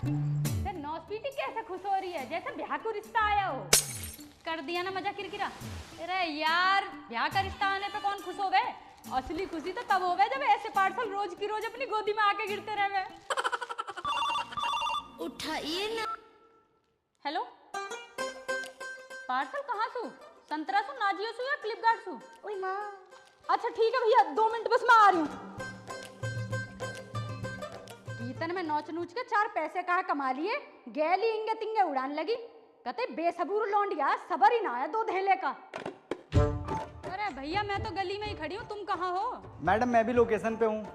नौस्पीटी कैसे खुश हो रही है जैसे ब्याह को रिश्ता आया हो। कर दिया ना मजा किरकिरा। अरे यार ब्याह का रिश्ता आने पे कौन खुश हो गए? असली खुशी तो तब हो गए जब ऐसे पार्सल रोज की रोज अपनी गोदी में आके गिरते रहे। उठाइए ना। हेलो पार्सल कहाँ सु? संतरा सु, नाजियो सु या क्लिपगार्ड सु? ओए माँ। अच्छा ठीक है भैया 2 मिनट बस मैं आ रही हूँ। कीर्तन में नौच नूच के 4 पैसे कहाँ कमा लिए, गैली इंगे तिंगे उड़ान लगी। कहते बेसबूर लौंडिया सबर ही ना है 2 धेले का। अरे भैया मैं तो गली में ही खड़ी हूँ, तुम कहाँ हो? मैडम मैं भी लोकेशन पे हूँ,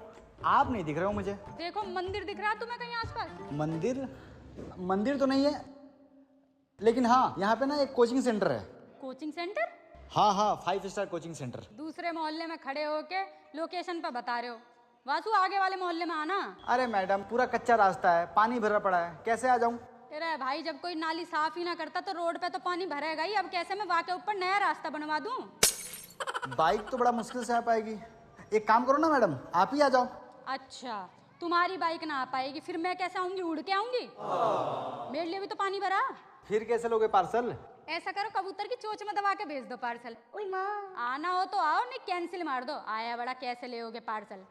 आप नहीं दिख रहे हो मुझे। देखो मंदिर दिख रहा है तुम्हें कहीं आसपास? मंदिर तो नहीं है, लेकिन हाँ यहाँ पे ना एक कोचिंग सेंटर है। Coaching centre? हाँ 5 स्टार कोचिंग सेंटर। दूसरे मोहल्ले में खड़े होके लोकेशन पे बता रहे हो। वासु आगे वाले मोहल्ले में आना। अरे मैडम पूरा कच्चा रास्ता है, पानी भरा पड़ा है, कैसे आ जाऊँ? अरे भाई जब कोई नाली साफ ही ना करता तो रोड पे तो पानी भरेगा ही। अब कैसे मैं वहाँ के ऊपर नया रास्ता बनवा दूँ? बाइक तो बड़ा मुश्किल से आ पाएगी, एक काम करो ना मैडम आप ही आ जाओ। अच्छा तुम्हारी बाइक ना आ पाएगी, फिर मैं कैसे आऊंगी? उड़ के आऊंगी? मेरे लिए भी तो पानी भरा। फिर कैसे लोगे पार्सल? ऐसा करो कबूतर की चोंच में दबा के भेज दो पार्सल। ओए माँ। आना हो तो आओ, नहीं कैंसिल मार दो। आया बड़ा कैसे ले पार्सल?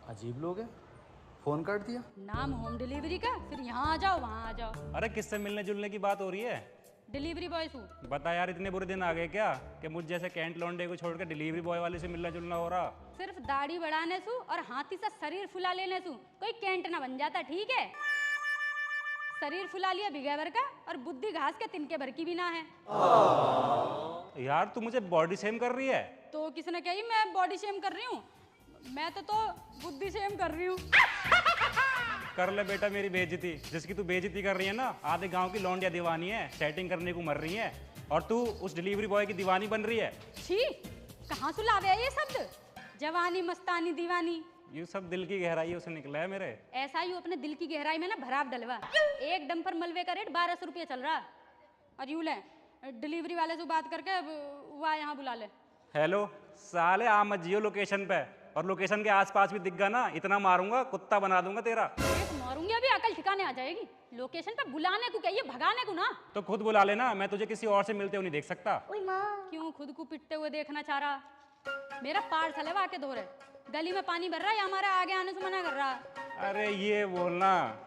अजीब लोग हैं, फोन काट दिया। नाम होम डिलीवरी का, फिर यहाँ आ जाओ वहाँ आ जाओ। अरे किससे मिलने जुलने की बात हो रही है? डिलीवरी बॉय सू। बता यार इतने बुरे दिन आ गए क्या कि मुझ जैसे कैंट लौंडे को छोड़ के डिलीवरी बॉय वाले से मिलना जुलना हो रहा? सिर्फ दाढ़ी बढ़ाने सू और हाथी सा शरीर फुला लेने सू कोई कैंट ना बन जाता, ठीक है? शरीर फुला लिया बिगै भर का और बुद्धि घास के तिनके भर की भी ना है। यार तू मुझे बॉडी शेम कर रही है? तो किसने कही मैं बॉडी शेम कर रही हूँ? मैं तो बुद्धि शेम कर रही हूँ। कर ले बेटा मेरी बेइज्जती, जिसकी तू बेइज्जती कर रही है ना आधे गांव की लौंडिया दीवानी है, सेटिंग करने को मर रही है और तू उस डिलीवरी बॉय की दीवानी बन रही है। छी कहाँ से लावे ये शब्द? जवानी मस्तानी दीवानी, ये सब दिल की गहराइयों से निकला है मेरे। ऐसा ही अपने दिल की गहराई में ना भराव डलवा। एक डंपर मलबे का रेट 1200 रुपये चल रहा। और यूं ले डिलीवरी वाले से बात करके वह यहाँ बुला ले। हेलो साले आ मत जियो लोकेशन पे, और लोकेशन के आसपास भी दिख गया ना इतना मारूंगा कुत्ता बना दूंगा तेरा। मारूंगी अभी, अकल ठिकाने आ जाएगी। लोकेशन पे बुलाने को कहिए, भगाने को ना। तो खुद बुला लेना, मैं तुझे किसी और से मिलते हुए नहीं देख सकता। ओए माँ। क्यों खुद को पिटते हुए देखना चाह रहा? मेरा पार्सल है वाके दो रहे, गली में पानी भर रहा है या हमारे आगे आने से मना कर रहा? अरे ये बोलना।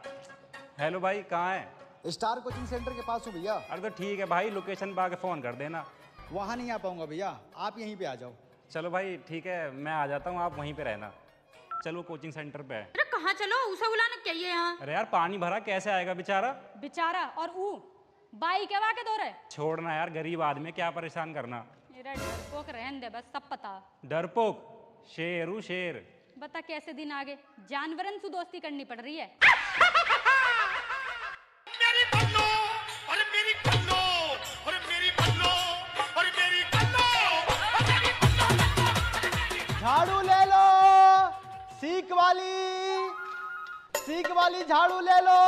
हेलो भाई कहाँ है? स्टार कोचिंग सेंटर के पास हूँ भैया। अरे तो ठीक है भाई, लोकेशन पे आके फोन कर देना। वहाँ नहीं आ पाऊंगा भैया, आप यहीं पे आ जाओ। चलो भाई ठीक है, मैं आ जाता हूँ, आप वहीं पे रहना। चलो कोचिंग सेंटर पे है। अरे कहाँ चलो, उसे बुलाना चाहिए यहाँ। अरे यार पानी भरा कैसे आएगा बेचारा? बेचारा और ऊ बाइक है वाके दो रहे। छोड़ना यार, गरीब आदमी क्या परेशान करना। मेरा डरपोक रहन दे बस, सब पता। डरपोक शेरू शेर। बता कैसे दिन आगे जानवरन से दोस्ती करनी पड़ रही है। मेरी बन्नो और मेरी बन्नो और मेरी बन्नो और मेरी बन्नो और मेरी बन्नो। झाड़ू ले लो, सीख वाली झाड़ू ले लो।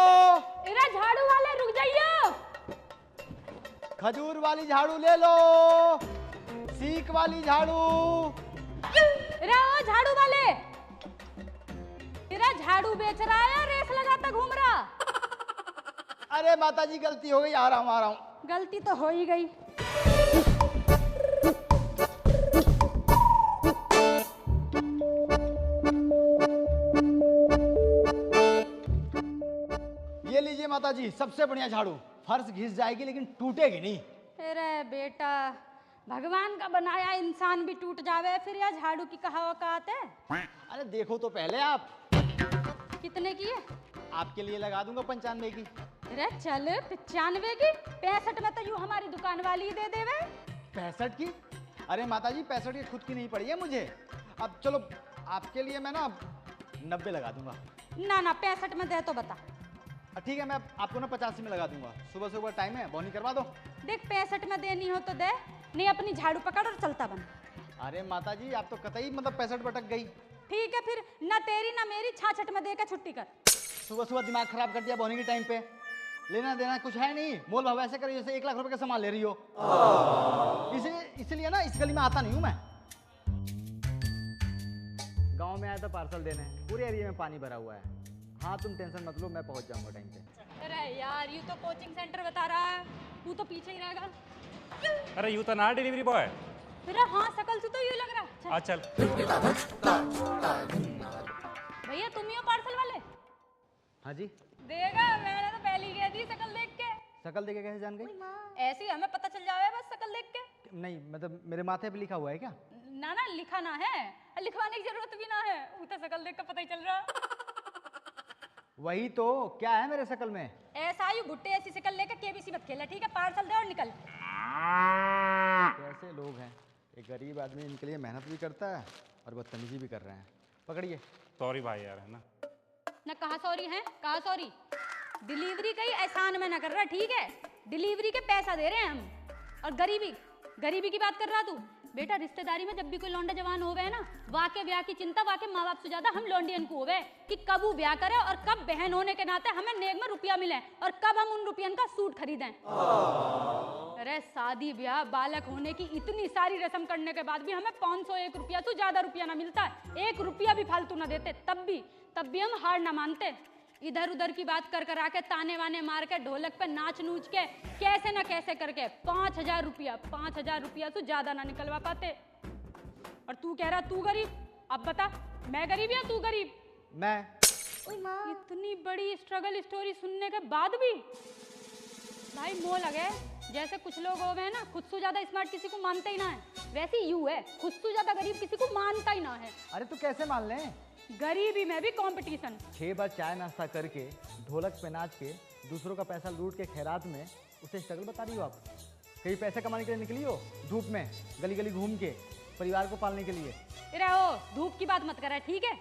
इरा झाड़ू वाले रुक जाइयो। खजूर वाली झाड़ू ले लो, सीख वाली झाड़ू। इरा ओ झाड़ू वाले, इरा झाड़ू बेच रहा है या रेस लगाता घूम रहा? अरे माताजी गलती हो गई, आ रहा हूँ। गलती तो हो ही गई। ये लीजिए माताजी, सबसे बढ़िया झाड़ू। फर्श घिस जाएगी लेकिन टूटेगी नहीं। अरे बेटा भगवान का बनाया इंसान भी टूट जावे, फिर यह झाड़ू की कहा औकात है? अरे देखो तो पहले आप। कितने की है? आपके लिए लगा दूंगा 95 की। अरे चल 95 की, 65 में तो यूं हमारी दुकान वाली ही दे देवे। 65 की? अरे माताजी 65 की खुद की नहीं पड़ी है मुझे। अब चलो आपके लिए मैं ना 90 लगा दूंगा। ना 65 में दे तो बता। ठीक है मैं आपको ना 85 में लगा दूंगा। सुबह सुबह टाइम है, बोनी करवा दो। देख 65 में देनी हो तो दे, नहीं अपनी झाड़ू पकड़ और चलता बन। अरे माताजी आप तो कतई मतलब 65 भटक गई। ठीक है फिर ना तेरी ना मेरी, 66 में दे के छुट्टी कर। सुबह सुबह दिमाग खराब कर दिया बोनी के टाइम पे। लेना देना कुछ है नहीं, मोल भाव ऐसे करो जैसे 1 लाख रुपए का सामान ले रही हो। इसलिए ना इस गली में आता नहीं हूँ मैं। गांव में आया था पार्सल देने, पूरे एरिया में पानी भरा हुआ है। हाँ तुम टेंशन मत लो, मैं पहुंच जाऊंगा टाइम पे। अरे यार यू तो कोचिंग सेंटर बता रहा है, तू तो पीछे ही रहेगा। अरे यूं तो ना डिलीवरी बॉय। फिर हाँ शकल से तो यूं लग रहा है। आ चल। भैया तुम ही हो पार्सल वाले? हाँ जी। देगा, मैंने तो पहले ही कह दी शकल देख के। शकल देखे कैसे जान गई? ऐसे ही हमें पता चल जावे बस शकल देख के। नहीं मतलब मेरे माथे पे लिखा हुआ है क्या? ना ना लिखा ना है, लिखवाने की जरूरत भी ना है, वो तो शकल देख के पता ही चल रहा। वही तो, क्या है मेरे शकल में? ऐसा ही भुट्टे ऐसी शकल लेके केबीसी मत खेला, ठीक है? पार्सल दे और निकल। कैसे लोग हैं, एक गरीब आदमी इनके लिए मेहनत भी करता है और बदतमीजी भी कर रहे हैं। पकड़िए। सॉरी भाई यार, है ना। ना कहा सॉरी है, कहा सॉरी। डिलीवरी का ही एहसान में ना कर रहा, ठीक है? डिलीवरी के पैसा दे रहे हैं हम। और गरीबी की बात कर रहा तू? बेटा रिश्तेदारी में जब भी कोई लौंडा जवान हो गए ना, वाके ब्याह की चिंता वाके माँ बाप से ज्यादा हम लौंडियन को हो गए कि कब वो ब्याह करे और कब बहन होने के नाते हमें नेक में रुपया मिले और कब हम उन रुपयन का सूट खरीदें। अरे शादी ब्याह बालक होने की इतनी सारी रस्म करने के बाद भी हमें 501 रुपया तो ज्यादा रुपया ना मिलता है, 1 रुपया भी फालतू ना देते, तब भी हम हार ना मानते। इधर उधर की बात कर आके ताने वाने मार के ढोलक पे नाच नूच के कैसे ना कैसे करके 5,000 रुपया तो ज्यादा ना निकलवा पाते। और तू कह रहा तू गरीब, अब बता मैं गरीब या तू गरीब? मैं। इतनी बड़ी स्ट्रगल स्टोरी सुनने के बाद भी भाई मोह लगे। जैसे कुछ लोग हो गए ना, खुद से ज्यादा स्मार्ट किसी को मानते ही ना है, वैसे यू है, खुद से ज्यादा गरीब किसी को मानता ही ना है। अरे तो कैसे मान लें? गरीबी में भी कंपटीशन। 6 बार चाय नाश्ता करके ढोलक पे नाच के दूसरों का पैसा लूट के खैरात में उसे स्ट्रगल बता रही हो आप? कहीं पैसे कमाने के लिए निकली हो धूप में गली गली घूम के परिवार को पालने के लिए? अरे ओ धूप की बात मत करा, ठीक है?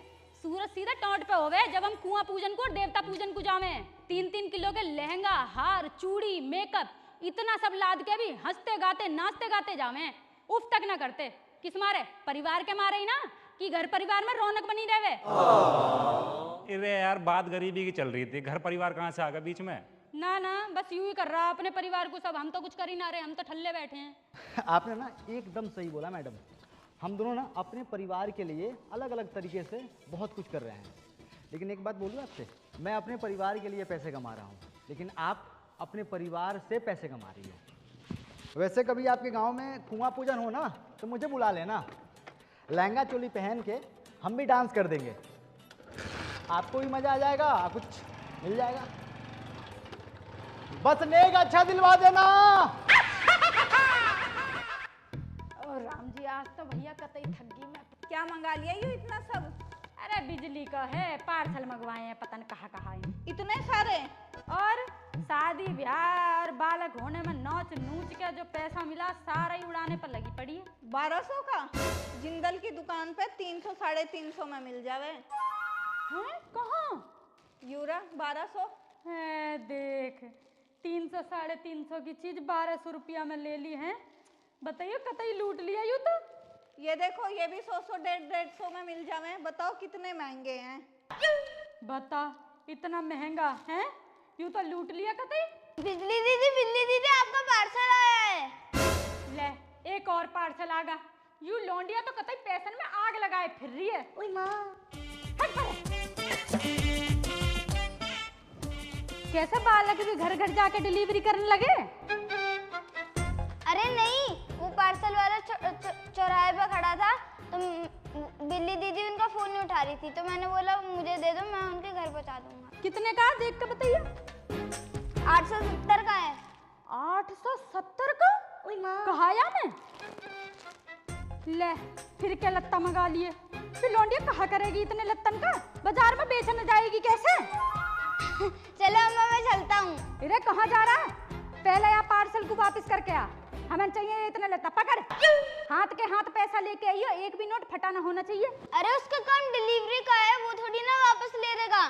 सूरज सीधा टॉट पे हो गए जब हम कुआं पूजन को और देवता पूजन को जावे। 3-3 किलो के लहंगा, हार, चूड़ी, मेकअप इतना सब लाद के भी हंसते गाते नाचते गाते जावे, उफ तक ना करते। किस मारे? परिवार के मारे ही ना, कि घर परिवार में रौनक बनी रहे। अरे यार बात गरीबी की चल रही थी, घर परिवार कहाँ से आ गया बीच में? ना ना बस यूं ही कर रहा अपने परिवार को सब, हम तो कुछ कर ही ना रहे, हम तो ठल्ले बैठे हैं। आपने ना एकदम सही बोला मैडम। हम दोनों ना अपने परिवार के लिए अलग अलग तरीके से बहुत कुछ कर रहे हैं। लेकिन एक बात बोलूँ आपसे, मैं अपने परिवार के लिए पैसे कमा रहा हूँ, लेकिन आप अपने परिवार से पैसे कमा रही हो। वैसे कभी आपके गांव में कुआं पूजन हो ना तो मुझे बुला लेना, लहंगा चोली पहन के हम भी डांस कर देंगे, आपको भी मजा आ जाएगा, कुछ मिल जाएगा। बस नेक अच्छा दिलवा देना। और राम जी आज तो भैया कतई थक गई मैं। क्या मंगा लिया यू इतना सब? अरे बिजली का है, पार्सल मंगवाए हैं पता नहीं कहाँ इतने सारे? और शादी ब्याह और बालक होने में नौच नूच के जो पैसा मिला सारा ही उड़ाने पर लगी पड़ी है। 1200 का जिंदल की दुकान पे 300 350 में मिल जावे। हैं कहाँ? यूरा 1200। है देख 300 350 की चीज 1200 रुपया में ले ली है, बताइए कतई लूट लिया यूं तो। ये देखो ये भी 100 150 में मिल जावे, बताओ कितने महंगे हैं। बता इतना महंगा है, यूं तो लूट लिया कतई। बिजली दीदी आपका पार्सल आया है। ले एक और पार्सल आ गया। यू लौंडिया तो कतई पैसन में आग लगाए फिर रही है। ओए माँ, हट परे। कैसे बालक भी घर घर जाके डिलीवरी करने लगे? अरे नहीं, वो पार्सल वाला चौराहे पे खड़ा था तो बिल्ली दीदी उनका फोन नहीं उठा रही थी, तो मैंने बोला मुझे दे दो, मैं उनके घर पहुंचा दूंगा। कितने का देख के बताइए। 870 का है। 870 का? कहा या मैं? ले फिर क्या लत्ता मंगा लिए, फिर लौंडिया कहा करेगी इतने लत्तन का, बाजार में बेचने जाएगी कैसे? चलो अम्मा मैं चलता हूँ। अरे कहाँ जा रहा है? पहले या पार्सल को वापस करके आ, हमें चाहिए इतने लत्ता। पकड़, हाथ के हाथ पैसा लेके आइयो, एक भी नोट फटा ना होना चाहिए। अरे उसका काम डिलीवरी का है, वो थोड़ी ना वापस ले लेगा।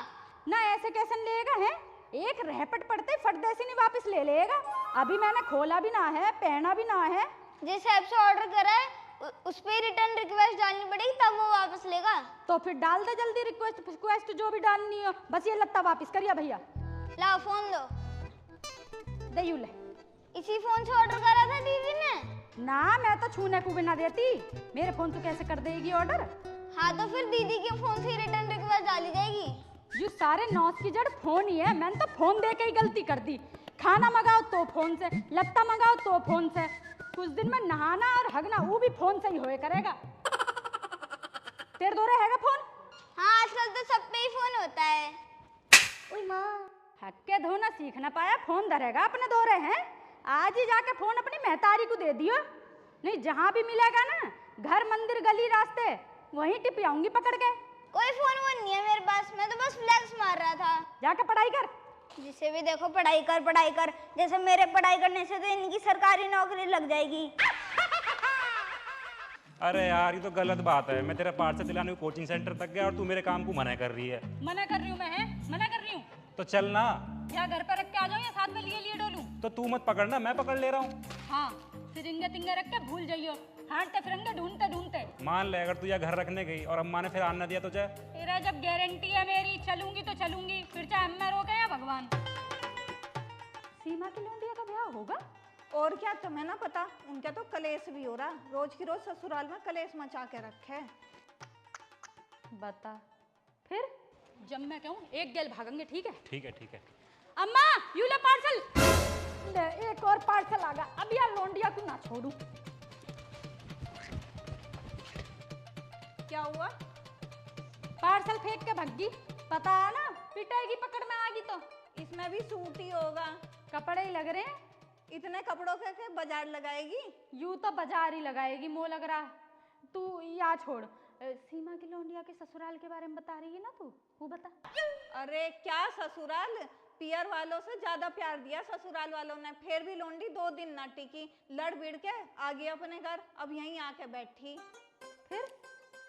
ना ऐसे कैसे लेगा है? एक रहपट पड़ते फटदेसी नहीं वापस ले लेगा। अभी मैंने खोला भी ना है, पहना भी ना है। जिस ऐप से ऑर्डर करा है उस पे रिटर्न रिक्वेस्ट डालनी पड़ेगी तब वो वापस लेगा। तो फिर डाल दे जल्दी रिक्वेस्ट जो भी डालनी हो, बस ये लत्ता वापस करिए भैया। लाओ फोन दो। दे यू ले। इसी फोन से ऑर्डर करा था दीदी ने। ना मैं तो छूने को भी ना देती, मेरे फोन तो कैसे कर देगी ऑर्डर? हाँ तो फिर दीदी के फोन से रिटर्न रिक्वेस्ट डाली जाएगी। यू सारे नौस की जड़ फोन ही है। मैंने तो फोन दे के ही गलती कर दी। खाना मंगाओ तो फोन से, लत्ता मंगाओ तो फोन से, कुछ दिन में नहाना और हगना वो भी फोन से ही होए करेगा। तेरे दोरे हैगा फोन? हाँ आजकल तो सब पे ही फोन होता है। ओए माँ, हक के धोना सीख ना पाया, फोन धरेगा अपने दोरे हैं। आज ही जाके फोन अपनी महतारी को दे दियो, नहीं जहाँ भी मिलेगा ना, घर मंदिर गली रास्ते वहीं टिपियाऊंगी पकड़ के। कोई फोन वोन नहीं है मेरे पास, मैं तो बस फ्लैक्स मार रहा था। जाके पढ़ाई कर। जिसे भी देखो पढ़ाई कर पढ़ाई कर, जैसे मेरे पढ़ाई करने से तो इनकी सरकारी नौकरी लग जाएगी। अरे यार ये तो गलत बात है। मैं तेरा पार्सल दिलाने को कोचिंग सेंटर तक गया और तू मेरे काम को मना कर रही है। मना कर रही हूँ मैं, है मना कर रही हूँ। तो चल ना। या घर पर रख के आ जाऊँ या साथ में लिए लिए डोलूं? तो तू मत पकड़ना, मैं पकड़ ले रहा हूँ। हाँ, सिरिंगे तिंगे रख के भूल जाइयो, हांटते फिरेंगे ढूंढते ढूंढते। मान ले अगर तू यहाँ घर रखने गई और अम्मा ने फिर आना दिया तुझे? तेरा जब गारंटी है मेरी, चलूंगी तो चलूंगी, फिर चाहे अम्मा रोके या भगवान। सीमा की लौंडिया का ब्याह होगा? और क्या, तुम्हें ना पता, उनका तो कलेश भी हो रहा, रोज की रोज ससुराल में कलेश मचा के रखे। बता फिर, जब मैं कहूँ एक गेल भागेंगे, ठीक है? ठीक है ठीक है। अम्मा यू ले पार्सल। ले एक और पार्सल आ गया, अब यार लौंडिया को ना छोड़ू। क्या हुआ? पार्सल फेंक के भग गई, पता है ना, पिटाएगी पकड़ में आ गई तो। इसमें भी सूट ही होगा। कपड़े ही लग रहे हैं। इतने कपड़ों के बाजार लगाएगी? यूं तो बाजार ही लगाएगी, मोह लग रहा। तू या छोड़, सीमा की लौंडिया के ससुराल के बारे में बता रही है ना तू, वो बता। अरे क्या ससुराल, पियर वालों से ज्यादा प्यार दिया ससुराल वालों ने, फिर भी लौंडी 2 दिन ना टिकी, लड़ भिड़ के आ गई अपने घर, अब यहीं आके बैठी।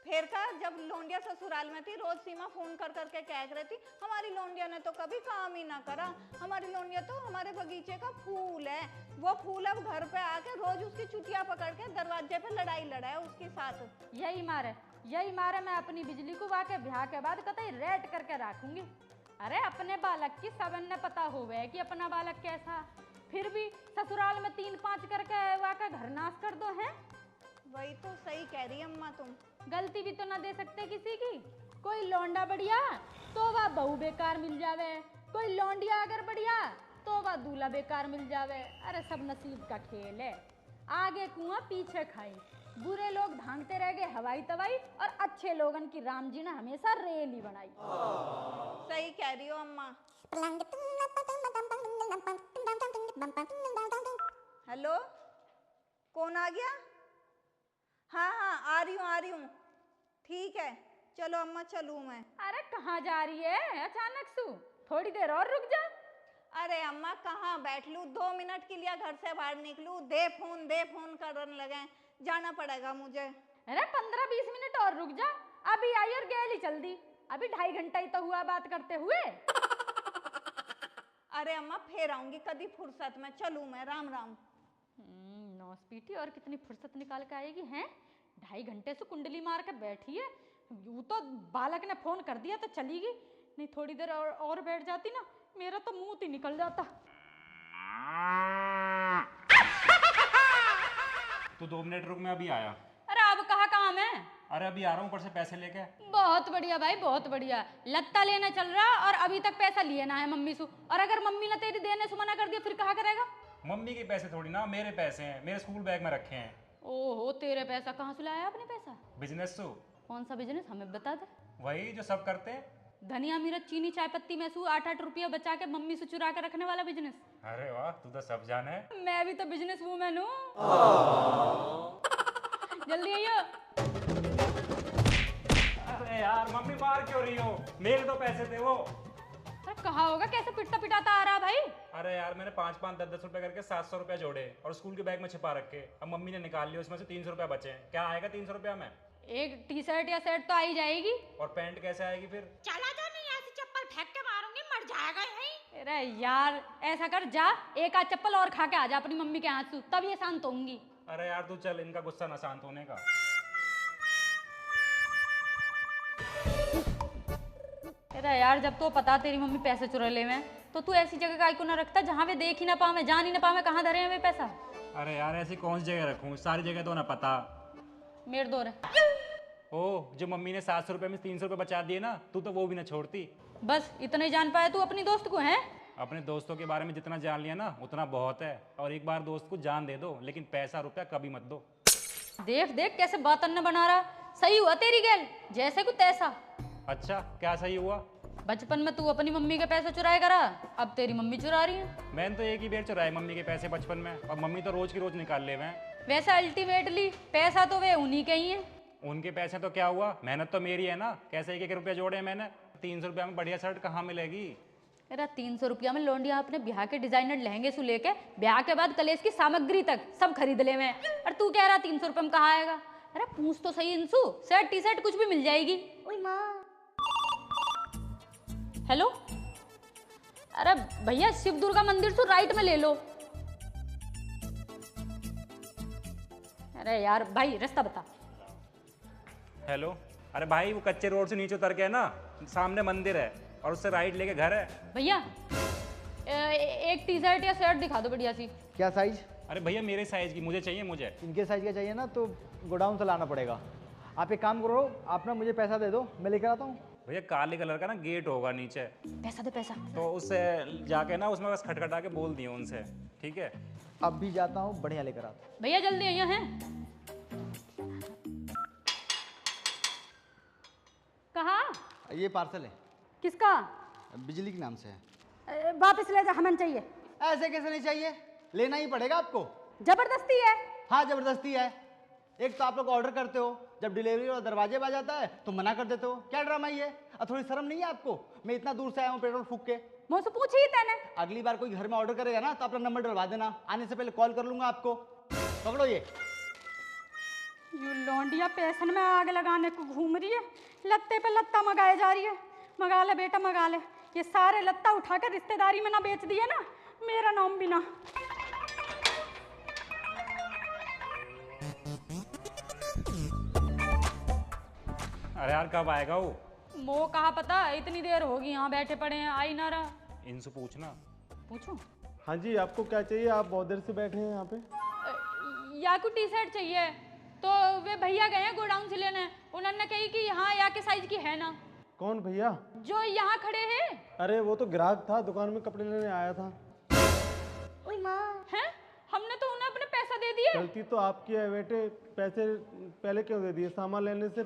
फिर का जब लौंडिया ससुराल में थी, रोज सीमा फोन कर करके कह रही थी, हमारी लौंडिया ने तो कभी काम ही ना करा, हमारी लौंडिया तो हमारे बगीचे का फूल है। वो फूल अब घर पे आके रोज उसकी चुटिया पकड़ के दरवाजे पे लड़ाई लड़ाए उसके साथ। यही मारे मैं अपनी बिजली को वाके ब्याह के बाद कतई रेट करके रखूंगी। अरे अपने बालक की सबन ने पता होवे कि अपना बालक कैसा, फिर भी ससुराल में 3-5 करके वाके घर नाश कर दो हैं। वही तो सही कह रही अम्मा तुम। गलती भी तो ना दे सकते किसी की। कोई लौंडा बढ़िया तो वह बहू बेकार मिल जावे, कोई लौंडिया अगर बढ़िया तो वह दूल्हा बेकार मिल जावे। अरे सब नसीब का खेल है, आगे कुआं पीछे खाई। बुरे लोग भांगते रह गए हवाई तवाई, और अच्छे लोगन की राम जी ने हमेशा रेल ही बनाई। सही कह रही हो अम्मा। हेलो, कौन आ गया? हाँ आ रही हूँ, ठीक है, चलो अम्मा चलूँ मैं। अरे कहाँ जा रही है अचानक से? थोड़ी देर और रुक जा। अरे अम्मा कहाँ बैठ लूँ, 2 मिनट के लिए घर से बाहर निकलूँ, दे फोन करने लगे, जाना पड़ेगा मुझे। अरे 15-20 मिनट और रुक जा, अभी आई और गैली चल दी, अभी 2.5 घंटा ही तो हुआ बात करते हुए। अरे अम्मा फिर आऊंगी कभी फुर्सत में, चलूँ मैं, राम राम। नौस्पीटी और कितनी फुर्सत निकाल के आएगी हैं? 2.5 घंटे से कुंडली मार के बैठी है। यूं तो बालक ने फोन कर दिया तो चलीगी, नहीं थोड़ी देर और बैठ जाती ना, मेरा तो मुंह ही निकल जाता। तू 2 मिनट रुक, मैं अभी आया। अरे अब कहाँ काम है? अरे अभी आ रहा हूँ, ऊपर से पैसे लेके। बहुत बढ़िया भाई, बहुत बढ़िया। लत्ता लेना चल रहा और अभी तक पैसा लिए ना है मम्मी से, और अगर मम्मी ने तेरी देने से मना कर दिया फिर कहाँ करेगा? मम्मी के पैसे थोड़ी ना, मेरे पैसे हैं, मेरे स्कूल बैग में रखे हैं। ओहो, तेरे पैसा कहाँ से लाया आपने पैसा? बिजनेस से। कौन सा बिजनेस, हमें बता दे। वही जो सब करते हैं, धनिया मिर्च चीनी चाय पत्ती में 8-8 रुपया बचा के मम्मी से चुरा के रखने वाला बिजनेस। अरे वाह, तू तो सब जाने। मैं भी तो बिजनेस वूमेन हूँ। जल्दी आइयो। अरे यार मम्मी मार क्यों रही हो, मेरे तो पैसे थे वो। अरे कहा होगा कैसे पिटता पिटाता आ रहा भाई। अरे यार मैंने 5-5, 10-10 रुपए करके 700 रुपया जोड़े और स्कूल के बैग में छिपा रखे। अब मम्मी ने निकाल लिया, उसमें से 300 रुपया बचे। क्या आएगा 300 रुपया में? एक टी शर्ट या शर्ट तो आई जाएगी। और पैंट कैसे आएगी फिर? चला जा, नहीं ऐसी चप्पल फेंक के मारूंगी, मर जाएगा यहीं। अरे यार ऐसा कर, जा एक आध चप्पल और खा के आ जा अपनी मम्मी के हाथ से, तब ये शांत होंगी। अरे यार तू चल, इनका गुस्सा ना शांत होने का। अरे यार जब तो पता तेरी मम्मी पैसे चुरा ले में, तो तू ऐसी जगह काहे को ना रखता जहाँ वे देख ही ना पावे, जान ही ना पावे कहाँ धरे हैं वे पैसा। अरे यार ऐसी कौन सी जगह रखूं, सारी जगह तो ना पता। मेरे दो रे। ओह, जो मम्मी ने 700 रुपये में 300 रुपये बचा दिए ना, तू तो वो भी ना छोड़ती। बस इतना ही जान पाया तू अपनी दोस्त को, है? अपने दोस्तों के बारे में जितना जान लिया ना उतना बहुत है। और एक बार दोस्त को जान दे दो, लेकिन पैसा रुपया कभी मत दो। देख देख कैसे बात अन्ना बना रहा। सही हुआ तेरी गैल, जैसे को तैसा। अच्छा, क्या सही हुआ? बचपन में तू अपनी मम्मी के पैसे चुराया करा, अब तेरी मम्मी चुरा रही है। मैंने तो एक ही बेर चुराए मम्मी के पैसे बचपन में, और मम्मी तो रोज की रोज निकाल ले हैं। वैसे अल्टीमेटली पैसा तो वे उन्हीं के ही है। उनके पैसे तो क्या हुआ, मेहनत तो मेरी है ना। कैसे 1-1 रुपया जोड़े हैं मैंने। 300 रुपया में बढ़िया शर्ट कहाँ मिलेगी? अरे 300 रुपया में लौंडिया अपने ब्याह के डिजाइनर लहंगे से लेके ब्याह के बाद कलेश की सामग्री तक सब खरीद ले में। और तू कह रहा 300 रुपये में कहाँ आएगा? अरे पूछ तो सही इंसू, शर्ट टी शर्ट कुछ भी मिल जाएगी। हेलो, अरे भैया शिव दुर्गा मंदिर से राइट में ले लो। अरे यार भाई रास्ता बता। हेलो, अरे भाई वो कच्चे रोड से नीचे उतर के है ना, सामने मंदिर है और उससे राइट लेके घर है। भैया एक टी शर्ट या शर्ट दिखा दो बढ़िया सी। क्या साइज? अरे भैया मेरे साइज की मुझे चाहिए, मुझे। इनके साइज का चाहिए ना तो गोडाउन से लाना पड़ेगा। आप एक काम करो, आप ना मुझे पैसा दे दो, मैं लेकर आता हूँ। भैया काले कलर का ना गेट होगा नीचे, पैसा दे पैसा। तो उससे जाके ना उसमें बस खटखटा के बोल दिए उनसे, ठीक है? अब भी जाता हूँ, बढ़िया लेकर आता हूँ। भैया जल्दी आइए हैं। कहाँ? ये पार्सल है, किसका? बिजली के नाम से है। वापस ले जा, हमें चाहिए। ऐसे कैसे नहीं चाहिए, लेना ही पड़ेगा आपको। जबरदस्ती है। हाँ जबरदस्ती है। एक तो आप लोग ऑर्डर करते हो, जब डिलीवरी और दरवाजे पे आ जाता है तो मना कर देते हो। क्या ड्रामा ये है? और थोड़ी शर्म नहीं है आपको? मैं इतना दूर से आया हूँ पेट्रोल फूक के। मुझसे पूछी ही तैने। अगली बार कोई घर में ऑर्डर करेगा ना तो अपना नंबर डलवा देना, आने से पहले कॉल कर लूंगा आपको। पकड़ो ये। यू लौंडिया पैसन में आग लगाने को घूम रही है, लत्ते पे लत्ता मंगाए जा रही है। मंगा ले बेटा मंगा ले, ये सारे लत्ता उठाकर रिश्तेदारी में ना बेच दिए ना, मेरा नाम भी ना। अरे यार कब आएगा वो? मो कहाँ पता, इतनी देर होगी यहाँ बैठे पड़े हैं, आ ही ना रहा। इनसे पूछना। पूछूं? हाँ जी, आपको क्या चाहिए? आप बहुत देर से बैठे हैं यहाँ पे। या को टी शर्ट चाहिए, तो वे भैया गए हैं गोडाउन से लेने। उन्होंने कही कि यहाँ या के साइज की है ना। कौन भैया? जो यहाँ खड़े हैं। अरे वो तो ग्राहक था, दुकान में कपड़े लेने आया था। हैं? हमने तो उन्हें अपने पैसा दे दिए। गलती तो आपकी है बेटे, पैसे पहले क्यों दे दिए? सामान लेने से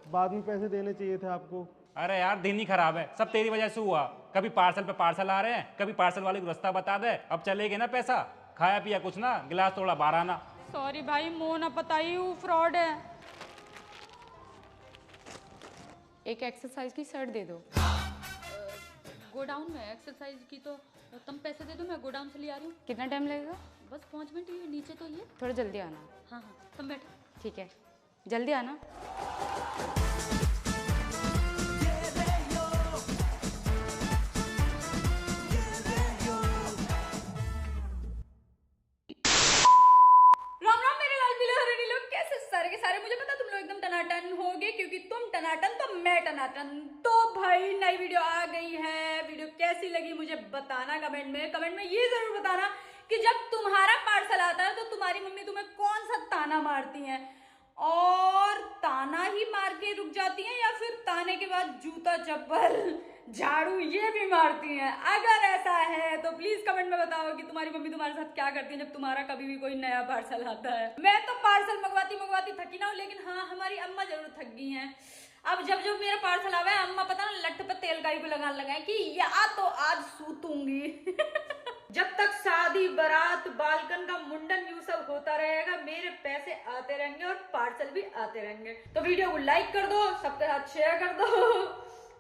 बाद में पैसे देने चाहिए थे आपको। अरे यार दिन ही खराब है, सब तेरी वजह से हुआ। कभी पार्सल पे पार्सल आ रहे हैं, कभी पार्सल वाले को रास्ता बता दे। अब चलेगे ना पैसा, खाया पिया कुछ ना, गिलास तोड़ा 12 आना। सॉरी भाई, मो ना पता ही वो फ्रॉड है। एक एक्सरसाइज की शर्ट दे दो। गोडाउन में एक्सरसाइज की तो तुम पैसे दे दो, मैं गोडाउन से ले आ रही हूँ। कितना टाइम लगेगा? बस 5 मिनट ही नीचे तो ये। थोड़ा जल्दी आना। हाँ हाँ तुम बैठो। ठीक है, जल्दी आना। राम राम मेरे लाल पीले हरे नीले, कैसे सारे के सारे? मुझे पता तुम लोग एकदम टनाटन होगे, क्योंकि तुम टनाटन तो मैं टनाटन। तो भाई नई वीडियो आ गई है। वीडियो कैसी लगी मुझे बताना कमेंट में। कमेंट में ये जरूर बताना कि जब तुम्हारा पार्सल आता है तो तुम्हारी मम्मी तुम्हें कौन सा ताना मारती हैं, और ताना ही मार के रुक जाती हैं या फिर ताने के बाद जूता चप्पल झाड़ू ये भी मारती हैं। अगर ऐसा है तो प्लीज कमेंट में बताओ कि तुम्हारी मम्मी तुम्हारे साथ क्या करती है जब तुम्हारा कभी भी कोई नया पार्सल आता है। मैं तो पार्सल मंगवाती थकी ना हूँ, लेकिन हाँ हमारी अम्मा जरूर थक गई हैं। अब जब जब मेरा पार्सल आवे, अम्मा पता ना लट पे तेल गाई को लगाने लगाए कि या तो आज सूतूंगी। जब तक शादी बारात बालकन का मुंडन यू सब होता रहेगा, मेरे पैसे आते रहेंगे और पार्सल भी आते रहेंगे। तो वीडियो को लाइक कर दो, सबके साथ शेयर कर दो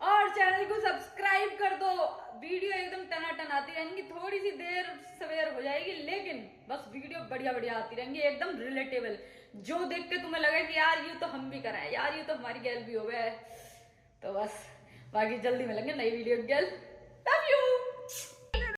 और चैनल को सब्सक्राइब कर दो। वीडियो एकदम टनाटन आती रहेंगी, थोड़ी सी देर सवेर हो जाएगी, लेकिन बस वीडियो बढ़िया बढ़िया आती रहेंगी, एकदम रिलेटेबल, जो देख के तुम्हें लगे कि यार ये तो हम भी कराएं, यार ये तो हमारी गैल भी हो गए। तो बस बाकी जल्दी मिलेंगे नई वीडियो गैल। Love you.